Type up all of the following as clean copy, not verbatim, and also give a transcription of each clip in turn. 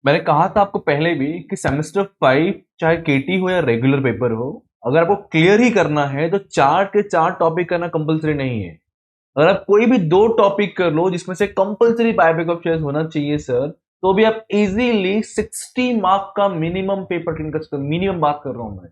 मैंने कहा था आपको पहले भी कि सेमेस्टर 5 चाहे केटी हो या रेगुलर पेपर हो, अगर आपको क्लियर ही करना है तो 4 के 4 टॉपिक करना कंपलसरी नहीं है। अगर आप कोई भी 2 टॉपिक कर लो जिसमें से कंपलसरी बायोपिक ऑफ चॉइस होना चाहिए सर, तो भी आप इजीली 60 मार्क का मिनिमम पेपर क्लीन कर सकते हो। मिनिमम बात कर रहा हूं मैं।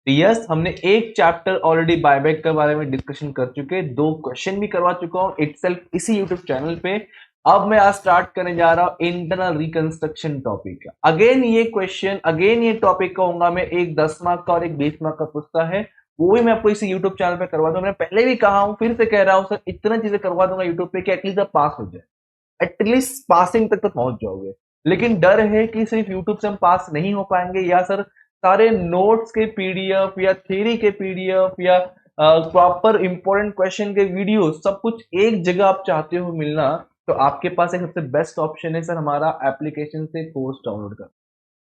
तो यस, हमने एक चैप्टर ऑलरेडी बायबैक के बारे में डिस्कशन कर चुके, 2 क्वेश्चन भी करवा चुका हूं इटसेल्फ इसी यूट्यूब चैनल पे। अब मैं आज स्टार्ट करने जा रहा हूं इंटरनल रिकंस्ट्रक्शन टॉपिक। अगेन ये क्वेश्चन, अगेन ये टॉपिक कहूंगा मैं, एक 10 मार्क का और एक 20 मार्क का पूछता है। वो भी मैं आपको इसी यूट्यूब चैनल पे करवा दूंगा। मैंने पहले भी कहा हूं, फिर से कह रहा हूं सर, इतना चीजें करवा दूंगा यूट्यूब पे कि एटलीस्ट आप पास हो जाए। एटलीस्ट पासिंग तक तो पहुंच जाओगे। लेकिन डर है कि सिर्फ यूट्यूब से हम पास नहीं हो पाएंगे, या सर सारे नोट्स के पीडीएफ या थ्योरी के पीडीएफ या प्रॉपर इंपॉर्टेंट क्वेश्चन के वीडियो सब कुछ एक जगह आप चाहते हो मिलना, तो आपके पास एक सबसे बेस्ट ऑप्शन है सर, हमारा एप्लीकेशन से कोर्स डाउनलोड कर।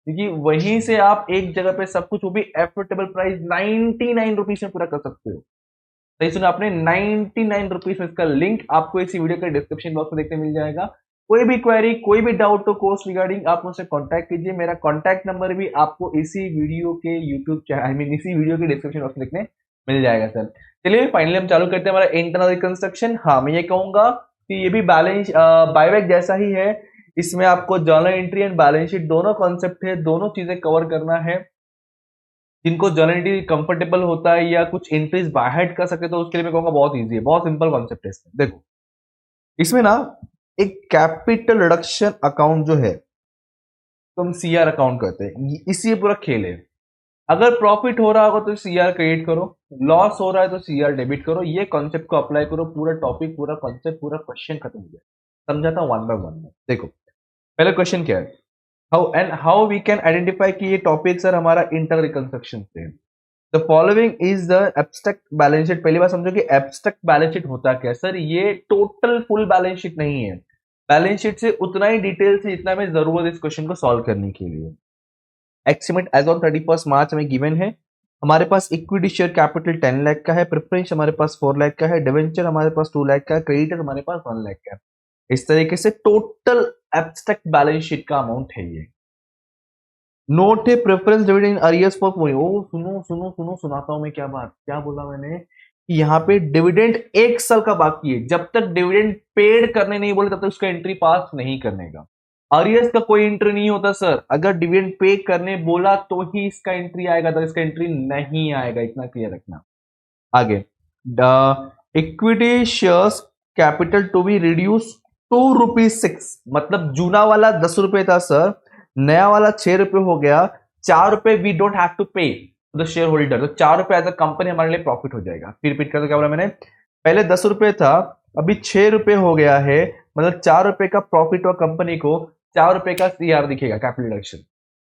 क्योंकि वहीं से आप एक जगह पे सब कुछ, वो भी एफोर्डेबल प्राइस 99 रुपीज में पूरा कर सकते हो। सही सुना आपने, 99 रुपीज में। इसका लिंक आपको इसी वीडियो के डिस्क्रिप्शन बॉक्स में देखने मिल जाएगा। कोई भी क्वेरी, कोई भी डाउट हो कोर्स रिगार्डिंग, आप मुझसे कांटेक्ट कीजिए। मेरा कांटेक्ट नंबर भी आपको इसी वीडियो के यूट्यूब चैनल, आई मीन इसी वीडियो के डिस्क्रिप्शन बॉक्स में देखने मिल जाएगा सर। चलिए फाइनली हम चालू करते हैं हमारा इंटरनल रिकंस्ट्रक्शन। हाँ, मैं ये कहूंगा कि ये भी बैलेंस बायबैक जैसा ही है। इसमें आपको journal entry and balance sheet दोनों कॉन्सेप्ट है, दोनों चीजें कवर करना है। जिनको जर्नल एंट्री कंफर्टेबल होता है या कुछ एंट्रीज बाय हेड कर सकते, तो उसके लिए मैं कहूंगा बहुत इजी है, बहुत सिंपल कॉन्सेप्ट है इसमें। देखो, इसमें ना एक कैपिटल रिडक्शन अकाउंट जो है, तो हम सीआर अकाउंट करते हैं, इसी ये पूरा खेल है। अगर प्रॉफिट हो रहा होगा तो सीआर क्रेडिट करो, लॉस हो रहा है तो सीआर डेबिट करो। ये कॉन्सेप्ट को अप्लाई करो, पूरा टॉपिक, पूरा कॉन्सेप्ट, पूरा क्वेश्चन खत्म हो जाए। समझाता हूं वन बाय वन में। देखो, पहले क्वेश्चन क्या है, हाउ वी कैन आइडेंटिफाई कि ये टॉपिक सर हमारा इंटर रिकंस्ट्रक्शन से है। The following is the abstract balance sheet. पहली बात समझो कि एब्स्ट्रैक्ट बैलेंस शीट होता क्या है सर। ये टोटल फुल बैलेंस शीट नहीं है। बैलेंस शीट से उतना ही डिटेल से जितना हमें जरूरत है इस क्वेश्चन को सॉल्व करने के लिए। एस्टिमेट एज ऑन 31 मार्च हमें गिवन है। हमारे पास इक्विटी शेयर कैपिटल 10 लाख का है, प्रेफरेंस हमारे पास 4 लाख का है, डिवेंचर हमारे पास 2 लाख का है, क्रेडिटर हमारे पास 1 लाख का है। इस तरीके से टोटल एब्स्ट्रैक्ट बैलेंस शीट का अमाउंट है ये। नोट है प्रेफरेंस डिविडेंड अरियर्स फॉर पोइंग। ओ सुनो सुनो सुनो, सुनाता हूं मैं क्या बात, क्या बोला मैंने कि यहाँ पे डिविडेंड 1 साल का बाकी है। जब तक डिविडेंड पेड करने नहीं बोले तब तक उसका एंट्री पास नहीं करने का। अरियर्स का कोई एंट्री नहीं होता सर। अगर डिविडेंड पे करने बोला तो ही इसका एंट्री आएगा, तो इसका एंट्री नहीं आएगा, इतना क्लियर रखना। आगे, equity shares capital to be reduce ₹2.6, मतलब जूना वाला 10 रुपए था सर, नया वाला 6 रुपए हो गया। 4 रुपए वी डोंट हैव टू पे द शेयर होल्डर, तो 4 रुपए एज अ कंपनी हमारे लिए प्रॉफिट हो जाएगा। फिर रिपीट कर, क्या बोला मैंने, पहले 10 रुपए था, अभी 6 रुपए हो गया है, मतलब 4 रुपए का प्रॉफिट हुआ कंपनी को, 4 रुपए का सीआर दिखेगा, कैपिटल रिडक्शन।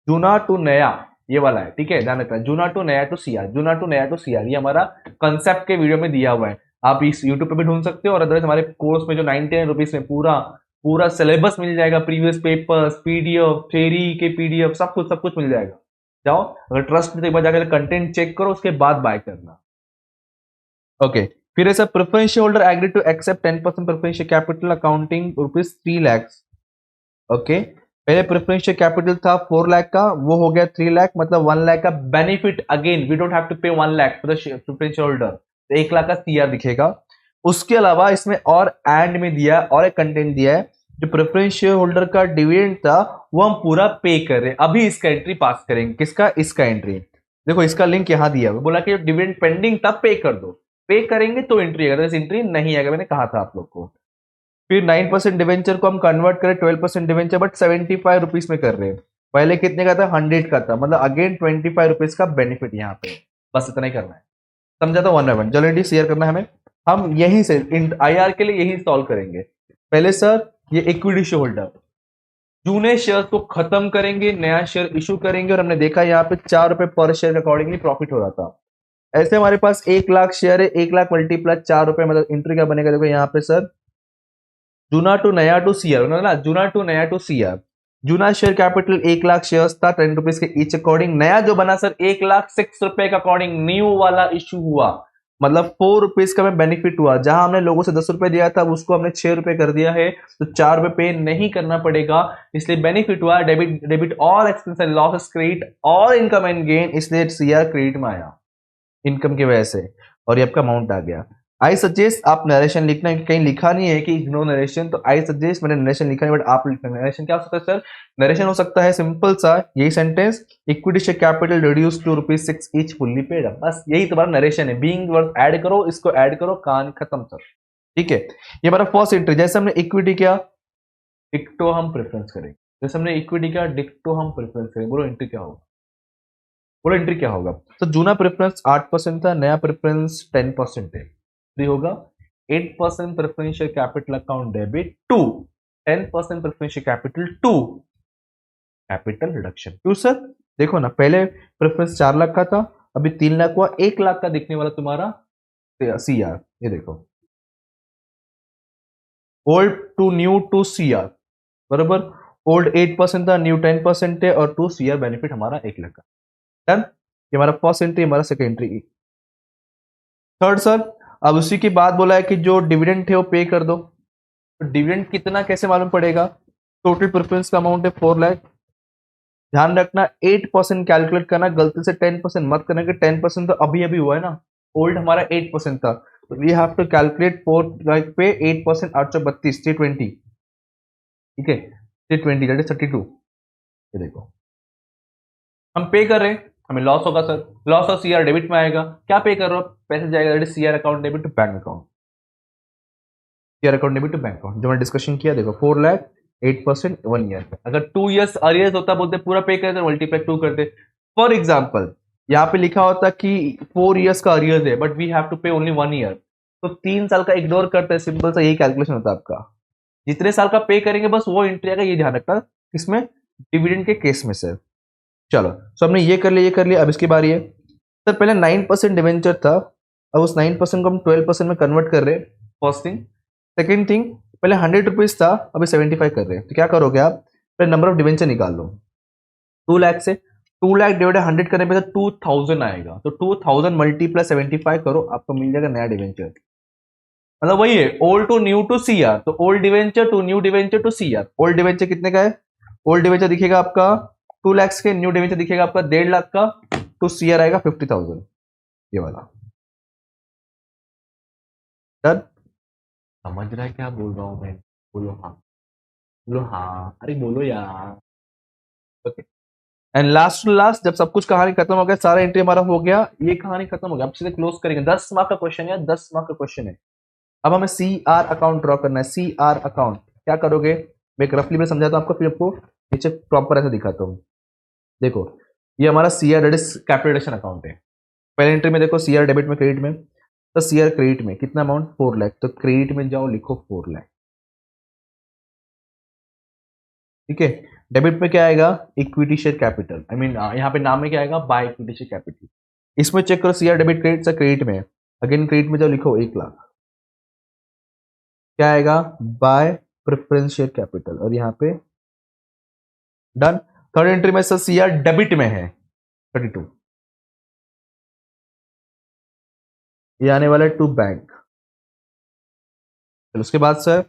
जूना टू नया ये वाला है, ठीक है, ध्यान रखना, जूना टू नया टू सीआर, जूना टू नया टू सीआर, ये हमारा कंसेप्ट के वीडियो में दिया हुआ है। आप इस यूट्यूब पे भी ढूंढ सकते हो, और अदरवाइज हमारे कोर्स में जो 99 रुपीज में पूरा पूरा सिलेबस मिल जाएगा, प्रीवियस पेपर्स, पीडीएफ, थ्योरी के पीडीएफ, सब कुछ मिल जाएगा। जाओ, अगर ट्रस्ट में तो एक बार जाकर कंटेंट चेक करो, उसके बाद बाय करना। ओके, फिर ऐसा preference share holder agree to accept 10% preference share capital accounting ₹3 lakh. Okay, पहले प्रेफरेंस शेयर कैपिटल था 4 लाख का, वो हो गया 3 लाख, मतलब 1 लाख का benefit. Again we don't have to pay 1 lakh for the preference share holder, तो 1 लाख का सीआर दिखेगा। उसके अलावा इसमें और एंड में दिया और एक कंटेंट दिया है, जो प्रेफरेंस शेयर होल्डर का डिविडेंड था वो हम पूरा पे कर रहे हैं, अभी इसका एंट्री पास करेंगे। किसका? इसका एंट्री। देखो, इसका लिंक यहां दिया हुआ, बोला कि डिविडेंड पेंडिंग तब पे कर दो, पे करेंगे तो एंट्री आएगा, एंट्री नहीं आएगा, मैंने कहा था आप लोग को। फिर 9% डिवेंचर को हम कन्वर्ट करें 12% डिवेंचर, बट 75 रुपीज में कर रहे हैं। पहले कितने का था? 100 का था, मतलब अगेन 25 रुपीज का बेनिफिट यहाँ पे। बस इतना ही करना है, समझा था? 1/1 जल्दी शेयर करना है हमें। हम यहीं से आईआर के लिए यही सॉल्व करेंगे। पहले सर ये इक्विटी शेयर होल्डर, जूने शेयर को खत्म करेंगे, नया शेयर इशू करेंगे, और हमने देखा यहाँ पे 4 रुपए पर शेयर के अकॉर्डिंगली प्रॉफिट हो रहा था। ऐसे हमारे पास 1 लाख शेयर है, 1 लाख मल्टीप्लाई 4 रुपए, मतलब इंट्री क्या बनेगा? देखो यहाँ पे सर, जूना टू नया टू सीआर ना, जूना टू नया टू सीआर। जूना शेयर कैपिटल 1 लाख शेयर था 10 रुपीज के ईच अकॉर्डिंग। नया जो बना सर 1,06,000 के अकॉर्डिंग, न्यू वाला इश्यू हुआ, मतलब 4 रुपीज का हमें बेनिफिट हुआ, जहां हमने लोगों से 10 रुपए दिया था उसको हमने 6 रुपए कर दिया है, तो 4 रुपए पे नहीं करना पड़ेगा, इसलिए बेनिफिट हुआ। Debit debit all expense and losses credit और इनकम एंड गेन, इसलिए सीआर क्रेडिट में आया इनकम की वजह से, और ये आपका अमाउंट आ गया। आई सजेस्ट आप नरेशन लिखना, कहीं लिखा नहीं है कि इग्नोर नरेशन, तो आई सजेस्ट मैंने नरेशन लिखा है, बट आप लिखना। नरेशन क्या हो सकता है सर? नरेशन हो सकता है सिंपल सा यही sentence, equity share capital reduce to ₹6 each fully paid, बस यही तुम्हारा नरेशन है। बीइंग वर्ड ऐड करो, इसको ऐड करो, कहानी खत्म सर। ठीक है, ये हमारा फर्स्ट एंट्री। जैसे हमने इक्विटी किया, डिक्टो हम प्रेफरेंस करेंगे। जैसे हमने इक्विटी किया, डिक्टो हम प्रेफरेंस करेंगे। बोलो एंट्री क्या होगा? बोलो एंट्री क्या होगा? तो जूना प्रेफरेंस 8% था, नया प्रेफरेंस 10% है, तो ये होगा 8% preferential capital account debit to 10% preferential capital to capital reduction. क्यों सर? देखो ना, पहले प्रेफरेंस 4 लाख का था, अभी 3 लाख हुआ, 1 लाख का दिखने वाला तुम्हारा सीआर। ये देखो, old to new to CR, बराबर। ओल्ड 8% था, न्यू 10% है, और टू सीआर बेनिफिट हमारा 1 लाख का। डन, ये हमारा फर्स्ट एंट्री, हमारा सेकेंड एंट्री। थर्ड सर, अब उसी की बात बोला है कि जो डिविडेंड थे वो पे कर दो। तो डिविडेंड कितना कैसे मालूम पड़ेगा? टोटल प्रेफरेंस का अमाउंट है 4 लाख। ध्यान रखना 8% कैलकुलेट करना, गलती से 10% मत करना, कि 10% तो अभी अभी हुआ है ना, ओल्ड हमारा 8% था, तो we have to calculate 4 lakh पे 8%, 832 320, ठीक है, 320 दैट इज 32। ये देखो, हम पे कर रहे हैं, हमें लॉस होगा सर, लॉस और सीआर डेबिट में आएगा। क्या पे कर रहे हो? पैसे जाएगा that is CR account debit to bank account, CR account debit to bank account, जो मैंने डिस्कशन किया। देखो 4 लाख 8% 1 ईयर, अगर 2 इयर्स अरियर्स होता बोलते पूरा पे करते, मल्टीप्लाई 2 करते। फॉर एग्जाम्पल यहाँ पे लिखा होता कि 4 इयर्स का अरियर्स है, बट वी हैव टू पे ओनली 1 ईयर, तो 3 साल का इग्नोर करते हैं, सिंपल सा यही कैलकुलेशन होता है आपका। जितने साल का पे करेंगे बस वो एंट्री आएगा, ये ध्यान रखना इसमें, डिविडेंड के केस में सर। चलो, सो हमने ये कर लिया, ये कर लिया, अब इसकी बारी है सर। पहले 9% डिवेंचर था, अब उस 9% को हम 12% में कन्वर्ट कर रहे हैं, फर्स्ट थिंग। सेकेंड थिंग, पहले 100 रुपीज था, अभी 75 कर रहे हैं, तो क्या करोगे आप? पहले नंबर ऑफ डिवेंचर निकाल लो। 2 लाख से 2 लाख डिवाइड 100 करने पे तो 2000 आएगा, तो 2000 मल्टीप्लाई 75 करो, आपको मिल जाएगा नया डिवेंचर। मतलब वही है, old to new to CR, तो old debenture to new debenture to CR. Old debenture कितने का है? ओल्ड डिवेंचर दिखेगा आपका 2 लाख के, न्यू डिवेंचर दिखेगा आपका 1.5 लाख का, टू सीआर आएगा 50,000, ये वाला। डन? समझ रहा है क्या बोल रहा हूं मैं? बोलो हाँ, बोलो हाँ, अरे बोलो यार। Okay, and last to last, जब सब कुछ कहानी खत्म हो गया, सारा एंट्री हमारा हो गया, ये कहानी खत्म हो गया, अब सीधे क्लोज करेंगे। 10 मार्क का क्वेश्चन है, 10 मार्क का क्वेश्चन है। अब हमें सी आर अकाउंट ड्रॉ करना है। सी आर अकाउंट क्या करोगे? मैं एक रफली में समझाता हूं आपको, फिर आपको नीचे प्रॉपर ऐसे दिखाता हूँ। देखो, ये हमारा C R debt is capitalisation account है। पहले एंट्री में देखो, सी आर डेबिट में क्रेडिट में, तो सी आर क्रेडिट में कितना अमाउंट? 4 लाख, तो क्रेडिट में जाओ, लिखो 4 लाख, ठीक है। डेबिट में क्या आएगा? Equity share capital, I mean यहाँ पे नाम में क्या आएगा? By equity share capital. इसमें चेक करो, सी आर डेबिट क्रेडिट से क्रेडिट में, अगेन क्रेडिट में जाओ, लिखो 1 लाख, क्या आएगा? बाय प्रेफरेंस शेयर कैपिटल, और यहाँ पे डन। थर्ड एंट्री में सर सी आर डेबिट में है 32, ये आने वाला है टू बैंक। फिर उसके बाद सर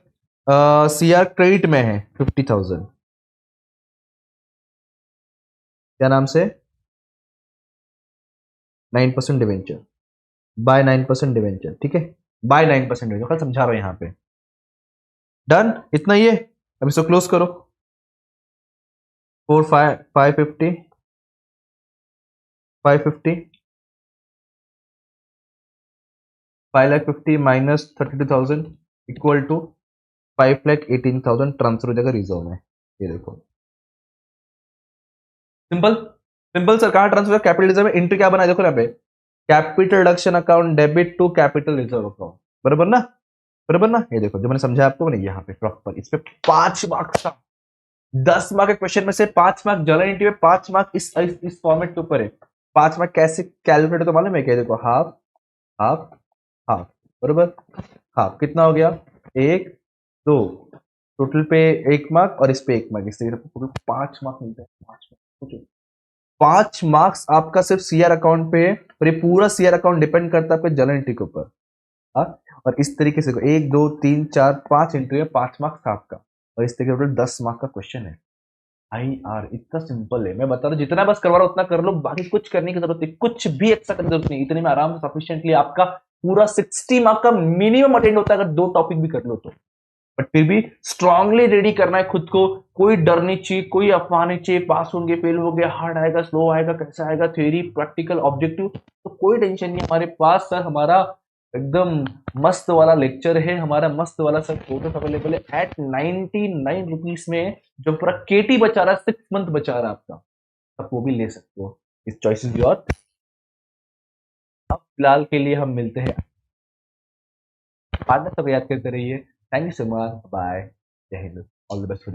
सी आर क्रेडिट में है 50,000, क्या नाम से? 9% डिवेंचर, बाय 9% डिवेंचर, ठीक है, बाय 9% डिवेंचर, कल समझा रहा हूं यहाँ पे। डन, इतना ही है। अब इसको क्लोज करो। 4 5 550 550 5,50,000 माइनस 32,000 इक्वल टू 5,18,000 ट्रांसफर हो जाएगा रिजर्व में। ये देखो, सिंपल सिंपल सर। कहां ट्रांसफर? कैपिटल रिजर्व में। एंट्री क्या बना है देखो यहाँ पे, capital reduction account debit to capital reserve account, बराबर ना? बराबर ना? ये देखो, जो मैंने समझाया आपको, मैंने यहाँ पे प्रॉपर इस पे 5 मार्क्स का, 10 मार्क के क्वेश्चन में से 5 मार्क जनरल एंट्री में, 5 मार्क इस फॉर्मेट के ऊपर है। 5 मार्क कैसे कैलकुलेट तो मालूम है क्या? देखो, हाफ हाफ हाफ, बराबर। हाफ कितना हो गया? 1 2, टोटल पे 1 मार्क, और इस पे 1 मार्क, इससे टोटल 5 मार्क मिलते हैं, 5 मार्क। 5 मार्क्स आपका सिर्फ सीआर अकाउंट पे है, और ये पूरा सीआर अकाउंट डिपेंड करता है आपके जर्नल एंट्री के ऊपर। हाँ, और इस तरीके से 1 2 3 4 5 एंट्री है, 5 मार्क्स था आपका, और इस तरीके से 10 मार्क्स का क्वेश्चन है। IR इतना सिंपल है, मैं बता रहा हूँ, जितना बस करवा रहा हूँ उतना कर लो, बाकी कुछ करने की जरूरत नहीं, कुछ भी एक्स्ट्रा करने की जरूरत नहीं, इतने में आराम से सफिशिएंटली आपका पूरा 60 मार्क का मिनिमम अटेंड होता है, अगर 2 टॉपिक भी कर लो तो। बट फिर भी स्ट्रांगली रेडी करना है खुद को, कोई डर नहीं चाहिए, कोई अफवाह नहीं चाहिए, पास होंगे फेल हो गए, हार्ड आएगा स्लो आएगा कैसा आएगा, थ्योरी प्रैक्टिकल ऑब्जेक्टिव, तो कोई टेंशन नहीं हमारे पास। सर हमारा एकदम मस्त वाला लेक्चर है, हमारा मस्त वाला सर कोर्स अवेलेबल है एट 99 रुपीज में, जो पूरा केटी बचा रहा है, 6 मंथ बचा रहा है आपका, आप वो भी ले सकते हो। इस चॉइस इज योर। अब फिलहाल के लिए हम मिलते हैं बाद में, सब याद करते रहिए। Thank you so much, bye, जय हिंद, ऑल द बेस्ट फॉर